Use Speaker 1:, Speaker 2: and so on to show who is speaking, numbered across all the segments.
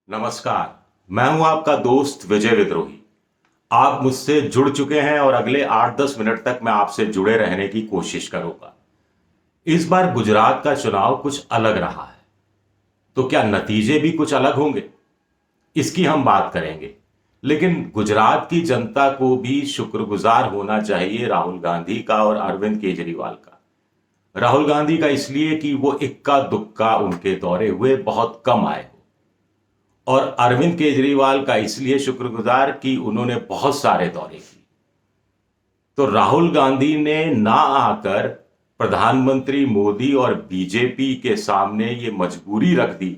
Speaker 1: नमस्कार। मैं हूं आपका दोस्त विजय विद्रोही। आप मुझसे जुड़ चुके हैं और अगले 8-10 मिनट तक मैं आपसे जुड़े रहने की कोशिश करूंगा। इस बार गुजरात का चुनाव कुछ अलग रहा है, तो क्या नतीजे भी कुछ अलग होंगे? इसकी हम बात करेंगे। लेकिन गुजरात की जनता को भी शुक्रगुजार होना चाहिए राहुल गांधी का और अरविंद केजरीवाल का। राहुल गांधी का इसलिए कि वो इक्का दुक्का उनके दौरे हुए, बहुत कम आए। और अरविंद केजरीवाल का इसलिए शुक्रगुजार कि उन्होंने बहुत सारे दौरे किए। तो राहुल गांधी ने ना आकर प्रधानमंत्री मोदी और बीजेपी के सामने ये मजबूरी रख दी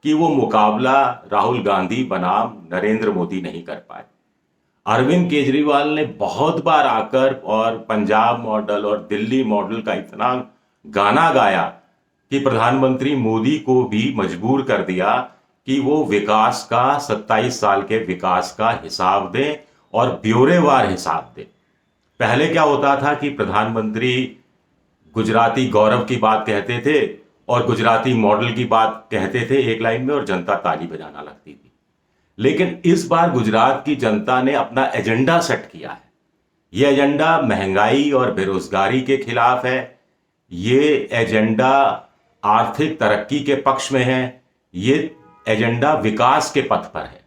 Speaker 1: कि वो मुकाबला राहुल गांधी बनाम नरेंद्र मोदी नहीं कर पाए। अरविंद केजरीवाल ने बहुत बार आकर और पंजाब मॉडल और दिल्ली मॉडल का इतना गाना गाया कि प्रधानमंत्री मोदी को भी मजबूर कर दिया कि वो विकास का 27 साल के विकास का हिसाब दें और ब्यौरेवार हिसाब दें। पहले क्या होता था कि प्रधानमंत्री गुजराती गौरव की बात कहते थे और गुजराती मॉडल की बात कहते थे एक लाइन में, और जनता ताली बजाना लगती थी। लेकिन इस बार गुजरात की जनता ने अपना एजेंडा सेट किया है। यह एजेंडा महंगाई और बेरोजगारी के खिलाफ है। ये एजेंडा आर्थिक तरक्की के पक्ष में है। ये एजेंडा विकास के पथ पर है।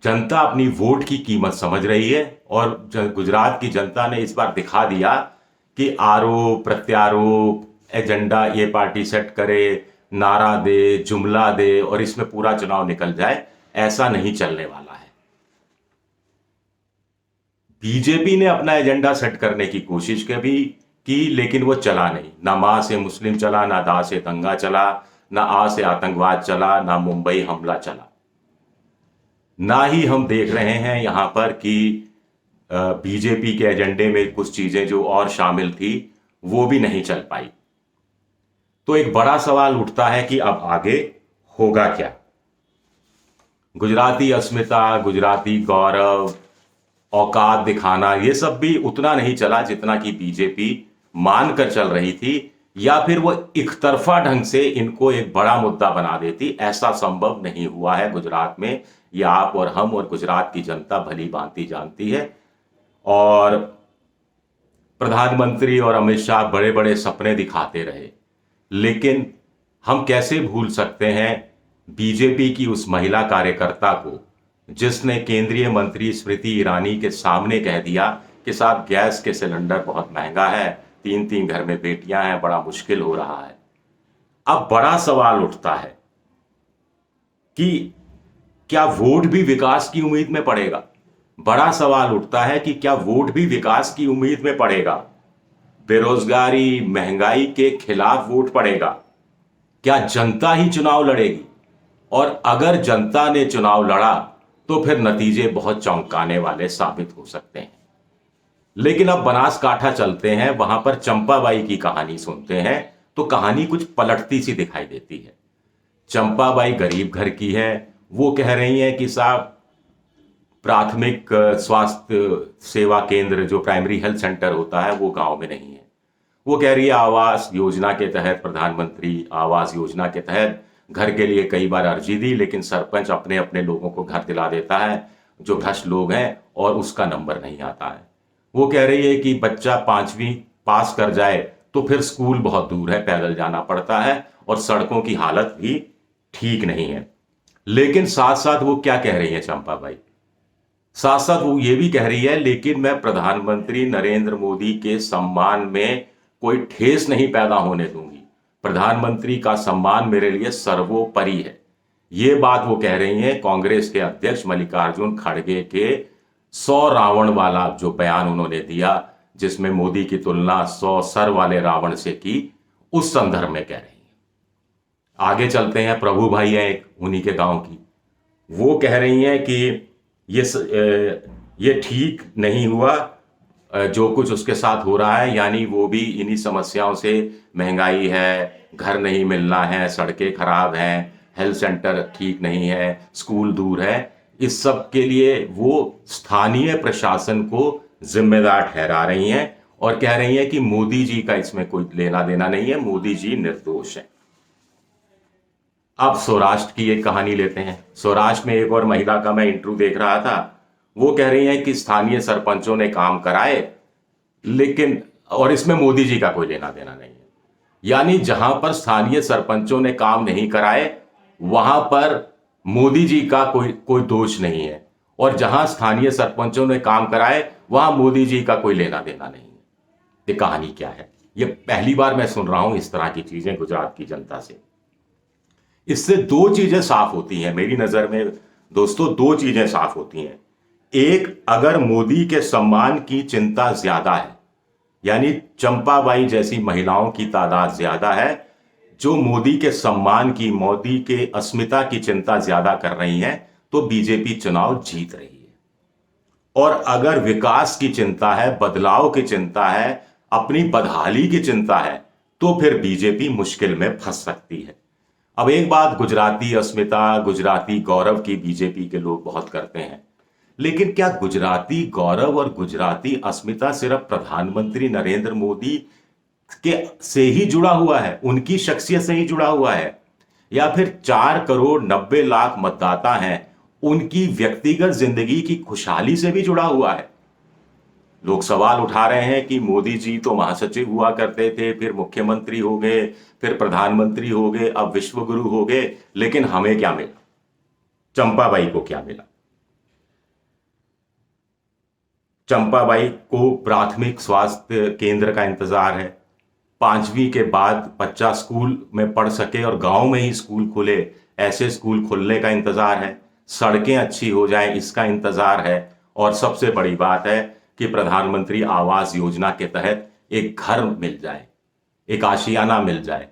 Speaker 1: जनता अपनी वोट की कीमत समझ रही है और गुजरात की जनता ने इस बार दिखा दिया कि आरोप प्रत्यारोप एजेंडा ये पार्टी सेट करे, नारा दे, जुमला दे और इसमें पूरा चुनाव निकल जाए, ऐसा नहीं चलने वाला है। बीजेपी ने अपना एजेंडा सेट करने की कोशिश की, लेकिन वो चला नहीं। ना मां से मुस्लिम चला, ना दा से दंगा चला, ना आ से आतंकवाद चला, ना मुंबई हमला चला। ना ही हम देख रहे हैं यहां पर कि बीजेपी के एजेंडे में कुछ चीजें जो और शामिल थी वो भी नहीं चल पाई। तो एक बड़ा सवाल उठता है कि अब आगे होगा क्या? गुजराती अस्मिता, गुजराती गौरव, औकात दिखाना, ये सब भी उतना नहीं चला जितना कि बीजेपी मानकर चल रही थी, या फिर वो एक तरफा ढंग से इनको एक बड़ा मुद्दा बना देती। ऐसा संभव नहीं हुआ है गुजरात में। ये आप और हम और गुजरात की जनता भली भांति जानती है। और प्रधानमंत्री और अमित शाह बड़े बड़े सपने दिखाते रहे, लेकिन हम कैसे भूल सकते हैं बीजेपी की उस महिला कार्यकर्ता को जिसने केंद्रीय मंत्री स्मृति ईरानी के सामने कह दिया कि साहब गैस के सिलेंडर बहुत महंगा है, 3-3 घर में बेटियां हैं, बड़ा मुश्किल हो रहा है। अब बड़ा सवाल उठता है कि क्या वोट भी विकास की उम्मीद में पड़ेगा? बड़ा सवाल उठता है कि क्या वोट भी विकास की उम्मीद में पड़ेगा? बेरोजगारी, महंगाई के खिलाफ वोट पड़ेगा? क्या जनता ही चुनाव लड़ेगी? और अगर जनता ने चुनाव लड़ा तो फिर नतीजे बहुत चौंकाने वाले साबित हो सकते हैं। लेकिन अब बनासकांठा चलते हैं, वहां पर चंपाबाई की कहानी सुनते हैं तो कहानी कुछ पलटती सी दिखाई देती है। चंपाबाई गरीब घर की है। वो कह रही हैं कि साहब प्राथमिक स्वास्थ्य सेवा केंद्र जो प्राइमरी हेल्थ सेंटर होता है वो गांव में नहीं है। वो कह रही है आवास योजना के तहत, प्रधानमंत्री आवास योजना के तहत घर के लिए कई बार अर्जी दी, लेकिन सरपंच अपने अपने लोगों को घर दिला देता है जो भ्रष्ट लोग हैं, और उसका नंबर नहीं आता है। वो कह रही है कि बच्चा 5वीं पास कर जाए तो फिर स्कूल बहुत दूर है, पैदल जाना पड़ता है, और सड़कों की हालत भी ठीक नहीं है। लेकिन साथ साथ वो क्या कह रही है चंपाबाई? साथ साथ वो ये भी कह रही है लेकिन मैं प्रधानमंत्री नरेंद्र मोदी के सम्मान में कोई ठेस नहीं पैदा होने दूंगी। प्रधानमंत्री का सम्मान मेरे लिए सर्वोपरि है। ये बात वो कह रही हैं कांग्रेस के अध्यक्ष मल्लिकार्जुन खड़गे के 100 रावण वाला जो बयान उन्होंने दिया, जिसमें मोदी की तुलना 100 सर वाले रावण से की, उस संदर्भ में कह रही हैं। आगे चलते हैं, प्रभु भाई है एक उन्हीं के गांव की। वो कह रही हैं कि ये ठीक नहीं हुआ जो कुछ उसके साथ हो रहा है, यानी वो भी इन्हीं समस्याओं से, महंगाई है, घर नहीं मिलना है, सड़कें खराब हैं, हेल्थ सेंटर ठीक नहीं है, स्कूल दूर है, इस सब के लिए वो स्थानीय प्रशासन को जिम्मेदार ठहरा रही हैं और कह रही हैं कि मोदी जी का इसमें कोई लेना देना नहीं है, मोदी जी निर्दोष है। अब सौराष्ट्र की एक कहानी लेते हैं। सौराष्ट्र में एक और महिला का मैं इंटरव्यू देख रहा था। वो कह रही है कि स्थानीय सरपंचों ने काम कराए, लेकिन और इसमें मोदी जी का कोई लेना देना नहीं है। यानी जहां पर स्थानीय सरपंचों ने काम नहीं कराए, वहां पर मोदी जी का कोई कोई दोष नहीं है, और जहां स्थानीय सरपंचों ने काम कराए, वहां मोदी जी का कोई लेना देना नहीं है। ये कहानी क्या है? ये पहली बार मैं सुन रहा हूं इस तरह की चीजें गुजरात की जनता से। इससे दो चीजें साफ होती हैं मेरी नजर में दोस्तों, दो चीजें साफ होती हैं। एक, अगर मोदी के सम्मान की चिंता ज्यादा है, यानी चंपाबाई जैसी महिलाओं की तादाद ज्यादा है जो मोदी के सम्मान की, मोदी के अस्मिता की चिंता ज्यादा कर रही हैं, तो बीजेपी चुनाव जीत रही है। और अगर विकास की चिंता है, बदलाव की चिंता है, अपनी बदहाली की चिंता है, तो फिर बीजेपी मुश्किल में फंस सकती है। अब एक बात गुजराती अस्मिता, गुजराती गौरव की बीजेपी के लोग बहुत करते हैं, लेकिन क्या गुजराती गौरव और गुजराती अस्मिता सिर्फ प्रधानमंत्री नरेंद्र मोदी के से ही जुड़ा हुआ है, उनकी शख्सियत से ही जुड़ा हुआ है, या फिर 4,90,00,000 मतदाता हैं, उनकी व्यक्तिगत जिंदगी की खुशहाली से भी जुड़ा हुआ है? लोग सवाल उठा रहे हैं कि मोदी जी तो महासचिव हुआ करते थे, फिर मुख्यमंत्री हो गए, फिर प्रधानमंत्री हो गए, अब विश्वगुरु हो गए, लेकिन हमें क्या मिला? चंपाबाई को क्या मिला? चंपाबाई को प्राथमिक स्वास्थ्य केंद्र का इंतजार है, 5वीं के बाद बच्चा स्कूल में पढ़ सके और गांव में ही स्कूल खुले, ऐसे स्कूल खुलने का इंतजार है, सड़कें अच्छी हो जाएं इसका इंतजार है, और सबसे बड़ी बात है कि प्रधानमंत्री आवास योजना के तहत एक घर मिल जाए, एक आशियाना मिल जाए,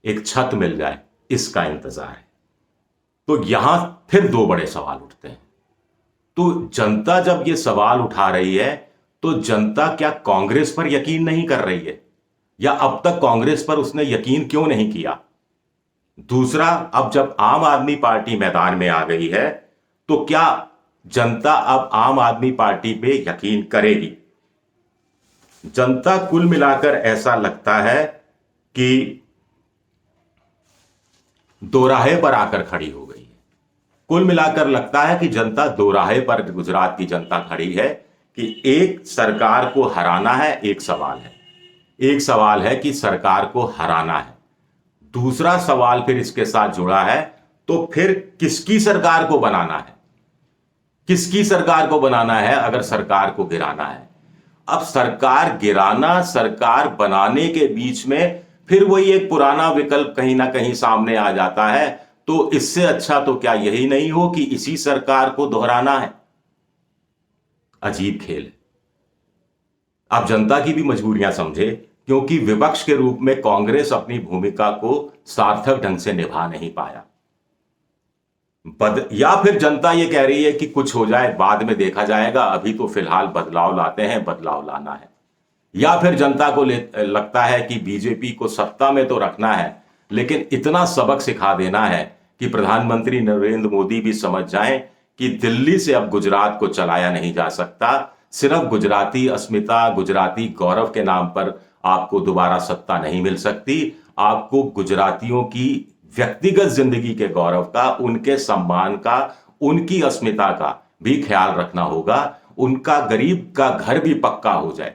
Speaker 1: एक छत मिल जाए, इसका इंतजार है। तो यहां फिर दो बड़े सवाल उठते हैं। तो जनता जब ये सवाल उठा रही है, तो जनता क्या कांग्रेस पर यकीन नहीं कर रही है, या अब तक कांग्रेस पर उसने यकीन क्यों नहीं किया? दूसरा, अब जब आम आदमी पार्टी मैदान में आ गई है, तो क्या जनता अब आम आदमी पार्टी पे यकीन करेगी? जनता कुल मिलाकर ऐसा लगता है कि दोराहे पर आकर खड़ी हो गई है। कुल मिलाकर लगता है कि जनता दोराहे पर गुजरात की जनता खड़ी है कि एक सरकार को हराना है, एक सवाल है। एक सवाल है कि सरकार को हराना है, दूसरा सवाल फिर इसके साथ जुड़ा है, तो फिर किसकी सरकार को बनाना है? किसकी सरकार को बनाना है अगर सरकार को गिराना है? अब सरकार गिराना, सरकार बनाने के बीच में फिर वही एक पुराना विकल्प कहीं ना कहीं सामने आ जाता है। तो इससे अच्छा तो क्या यही नहीं हो कि इसी सरकार को दोहराना है? अजीब खेल है। आप जनता की भी मजबूरियां समझे, क्योंकि विपक्ष के रूप में कांग्रेस अपनी भूमिका को सार्थक ढंग से निभा नहीं पाया। या फिर जनता ये कह रही है कि कुछ हो जाए बाद में देखा जाएगा, अभी तो फिलहाल बदलाव लाते हैं, बदलाव लाना है। या फिर जनता को लगता है कि बीजेपी को सत्ता में तो रखना है, लेकिन इतना सबक सिखा देना है कि प्रधानमंत्री नरेंद्र मोदी भी समझ जाएं कि दिल्ली से अब गुजरात को चलाया नहीं जा सकता। सिर्फ गुजराती अस्मिता, गुजराती गौरव के नाम पर आपको दोबारा सत्ता नहीं मिल सकती। आपको गुजरातियों की व्यक्तिगत जिंदगी के गौरव का, उनके सम्मान का, उनकी अस्मिता का भी ख्याल रखना होगा। उनका गरीब का घर भी पक्का हो जाए,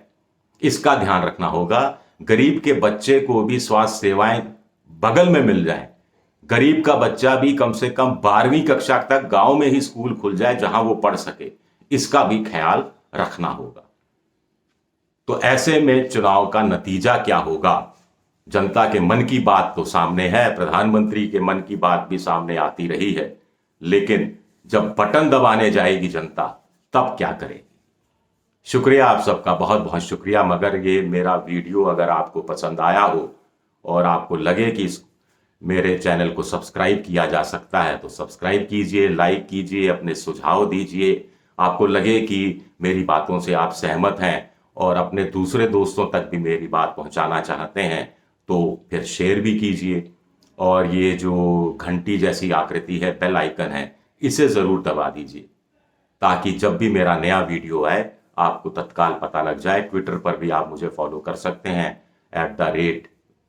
Speaker 1: इसका ध्यान रखना होगा। गरीब के बच्चे को भी स्वास्थ्य सेवाएं बगल में मिल जाए, गरीब का बच्चा भी कम से कम 12वीं कक्षा तक गांव में ही स्कूल खुल जाए जहां वो पढ़ सके, इसका भी ख्याल रखना होगा। तो ऐसे में चुनाव का नतीजा क्या होगा? जनता के मन की बात तो सामने है, प्रधानमंत्री के मन की बात भी सामने आती रही है, लेकिन जब बटन दबाने जाएगी जनता, तब क्या करेगी? शुक्रिया आप सबका, बहुत बहुत शुक्रिया। मगर ये मेरा वीडियो अगर आपको पसंद आया हो और आपको लगे कि मेरे चैनल को सब्सक्राइब किया जा सकता है, तो सब्सक्राइब कीजिए, लाइक कीजिए, अपने सुझाव दीजिए। आपको लगे कि मेरी बातों से आप सहमत हैं और अपने दूसरे दोस्तों तक भी मेरी बात पहुंचाना चाहते हैं, तो फिर शेयर भी कीजिए। और ये जो घंटी जैसी आकृति है, बेल आइकन है, इसे ज़रूर दबा दीजिए, ताकि जब भी मेरा नया वीडियो आए आपको तत्काल पता लग जाए। ट्विटर पर भी आप मुझे फॉलो कर सकते हैं,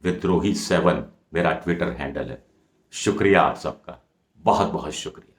Speaker 1: @विद्रोही7 मेरा ट्विटर हैंडल है। शुक्रिया आप सबका, बहुत बहुत शुक्रिया।